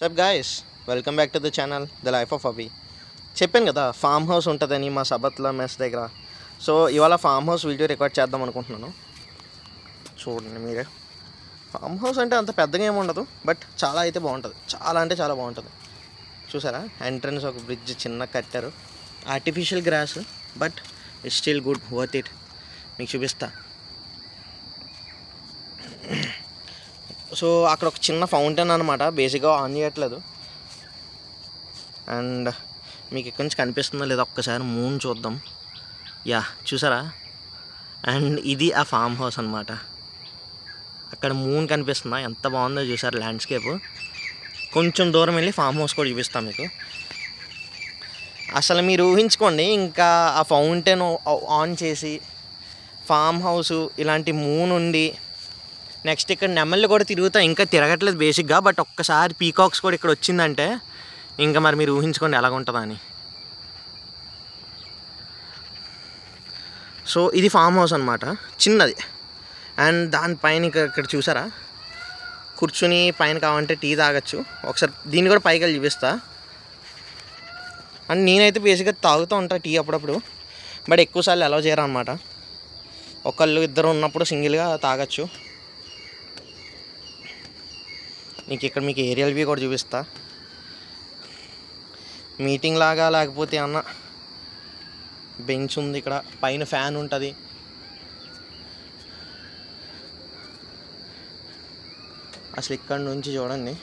Sub guys, welcome back to the channel the life of Abhi. చెప్పాను కదా farm house ఉంటుందని మా సబత్ల మెస్ దగ్గర. సో ఇవాళ ఫామ్ హౌస్ వీడియో రికార్డ్ చేద్దాం అనుకుంటున్నాను. చూడండి మీరే. ఫామ్ హౌస్ అంటే అంత పెద్దగా ఏమి ఉండదు, బట్ చాలా అయితే బాగుంటుంది. చాలా అంటే చాలా బాగుంటుంది. చూసారా, ఎంట్రన్స్ ఒక బ్రిడ్జ్ చిన్న కట్టారు, artificial gross, but it's still good, worth it. మీకు చూపిస్తా. సో అక్కడ ఒక చిన్న ఫౌంటైన్ అనమాట, బేసిక్గా ఆన్ చేయట్లేదు. అండ్ మీకు ఇక్కడి నుంచి కనిపిస్తుందో లేదో ఒక్కసారి మూన్ చూద్దాం. యా, చూసారా? అండ్ ఇది ఆ ఫామ్ హౌస్ అనమాట. అక్కడ మూన్ కనిపిస్తుందా, ఎంత బాగుందో చూసారు ల్యాండ్స్కేప్. కొంచెం దూరం వెళ్ళి ఫామ్ హౌస్ కూడా చూపిస్తాం మీకు. అసలు మీరు ఊహించుకోండి, ఇంకా ఆ ఫౌంటైన్ ఆన్ చేసి ఫామ్ హౌస్ ఇలాంటి మూన్ ఉండి, నెక్స్ట్ ఇక్కడ నెమళ్ళు కూడా తిరుగుతా, ఇంకా తిరగట్లేదు బేసిక్గా, బట్ ఒక్కసారి పీకాక్స్ కూడా ఇక్కడ వచ్చిందంటే ఇంకా మరి మీరు ఊహించుకోండి ఎలాగుంటుందా అని. సో ఇది ఫామ్ హౌస్ అనమాట, చిన్నది. అండ్ దానిపైన ఇక్కడ చూసారా, కూర్చుని పైన కావాలంటే టీ తాగొచ్చు. ఒకసారి దీన్ని కూడా పైకి వెళ్ళి చూపిస్తా. అండ్ నేనైతే బేసిక్గా తాగుతూ ఉంటాను టీ అప్పుడప్పుడు, బట్ ఎక్కువసార్లు అలౌ చేయరు అనమాట. ఒకళ్ళు ఇద్దరు ఉన్నప్పుడు సింగిల్గా తాగొచ్చు. ఇక్కడ మీకు ఏరియల్ వ్యూ కూడా చూపిస్తా. మీటింగ్ లాగా లేకపోతే అన్న బెంచ్ ఉంది, ఇక్కడ పైన ఫ్యాన్ ఉంటుంది. అసలు ఇక్కడ నుంచి చూడండి,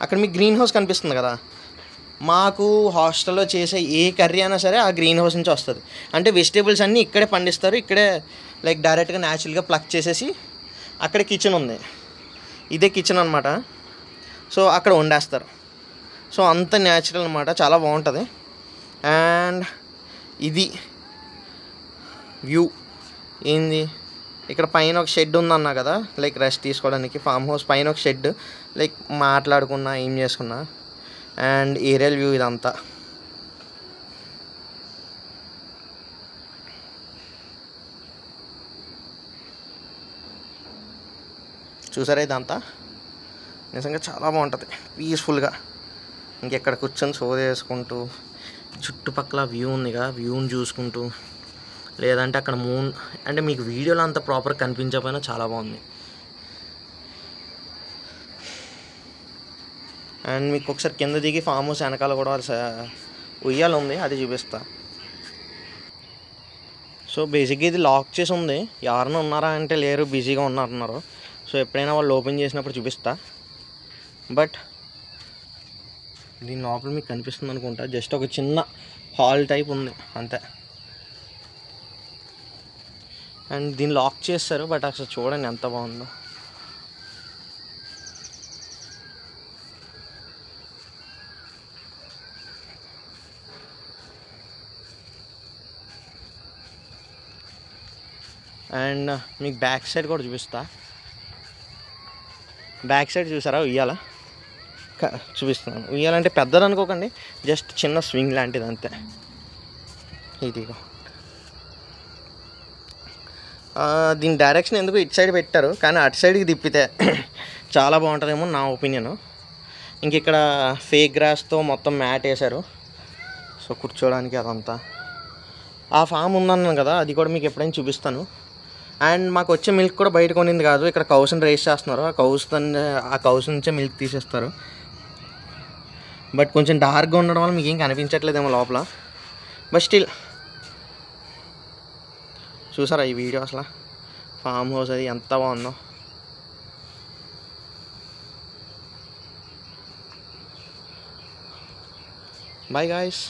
అక్కడ మీకు గ్రీన్ హౌస్ కనిపిస్తుంది కదా. మాకు హాస్టల్లో చేసే ఏ కర్రీ అయినా సరే ఆ గ్రీన్ హౌస్ నుంచి వస్తుంది. అంటే వెజిటేబుల్స్ అన్నీ ఇక్కడే పండిస్తారు, ఇక్కడే లైక్ డైరెక్ట్గా న్యాచురల్గా ప్లక్ చేసేసి. అక్కడ కిచెన్ ఉంది, ఇదే కిచెన్ అనమాట. సో అక్కడ వండేస్తారు. సో అంత న్యాచురల్ అనమాట, చాలా బాగుంటుంది. అండ్ ఇది వ్యూ ఏంది, ఇక్కడ పైన ఒక షెడ్ ఉందన్నా కదా, లైక్ రెస్ట్ తీసుకోవడానికి. ఫామ్ హౌస్ పైన ఒక షెడ్, లైక్ మాట్లాడుకున్నా ఏం చేసుకున్నా. అండ్ ఏరియల్ వ్యూ ఇదంతా. చూసారా, ఇదంతా నిజంగా చాలా బాగుంటుంది, పీస్ఫుల్గా. ఇంకెక్కడ కూర్చొని సోది వేసుకుంటూ, చుట్టుపక్కల వ్యూ ఉందిగా, వ్యూని చూసుకుంటూ, లేదంటే అక్కడ మూన్. అంటే మీకు వీడియోలో అంత ప్రాపర్ కనిపించకపోయినా చాలా బాగుంది. అండ్ మీకు ఒకసారి కింద దిగి ఫామ్ హౌస్ వెనకాల కూడా ఉయ్యాల ఉంది, అది చూపిస్తా. సో బేసిక్గా ఇది లాక్ చేసి ఉంది. ఎవరైనా ఉన్నారా అంటే లేరు, బిజీగా ఉన్నారన్నారు. సో ఎప్పుడైనా వాళ్ళు ఓపెన్ చేసినప్పుడు చూపిస్తా. బట్ దీని లోపల మీకు కనిపిస్తుంది అనుకుంటా, జస్ట్ ఒక చిన్న హాల్ టైప్ ఉంది అంతే. అండ్ దీన్ని లాక్ చేస్తారు, బట్ అసలు చూడండి ఎంత బాగుందో. అండ్ మీకు బ్యాక్ సైడ్ కూడా చూపిస్తా. బ్యాక్ సైడ్ చూసారా ఉయ్యాల, చూపిస్తున్నాను. ఉయ్యాలంటే పెద్దది అనుకోకండి, జస్ట్ చిన్న స్వింగ్ లాంటిది అంతే. ఇదిగో దీని డైరెక్షన్ ఎందుకు ఇటు సైడ్ పెట్టారు, కానీ అటు సైడ్కి తిప్పితే చాలా బాగుంటుందేమో నా ఒపీనియన్. ఇంక ఇక్కడ ఫేక్ గ్రాస్తో మొత్తం మ్యాట్ వేశారు, సో కూర్చోడానికి అదంతా. ఆ ఫామ్ ఉందన్నాను కదా, అది కూడా మీకు ఎప్పుడైనా చూపిస్తాను. అండ్ మాకు వచ్చే మిల్క్ కూడా బయట కొనింది కాదు, ఇక్కడ కౌస్ని రేస్ చేస్తున్నారు. ఆ కౌస్ నుంచే మిల్క్ తీసేస్తారు. బట్ కొంచెం డార్క్గా ఉండడం వల్ల మీకు ఏం కనిపించట్లేదేమో లోపల, బట్ స్టిల్. చూసారా ఈ వీడియో, అసలు ఫామ్ హౌస్ అది ఎంత బాగుందో. Bye guys.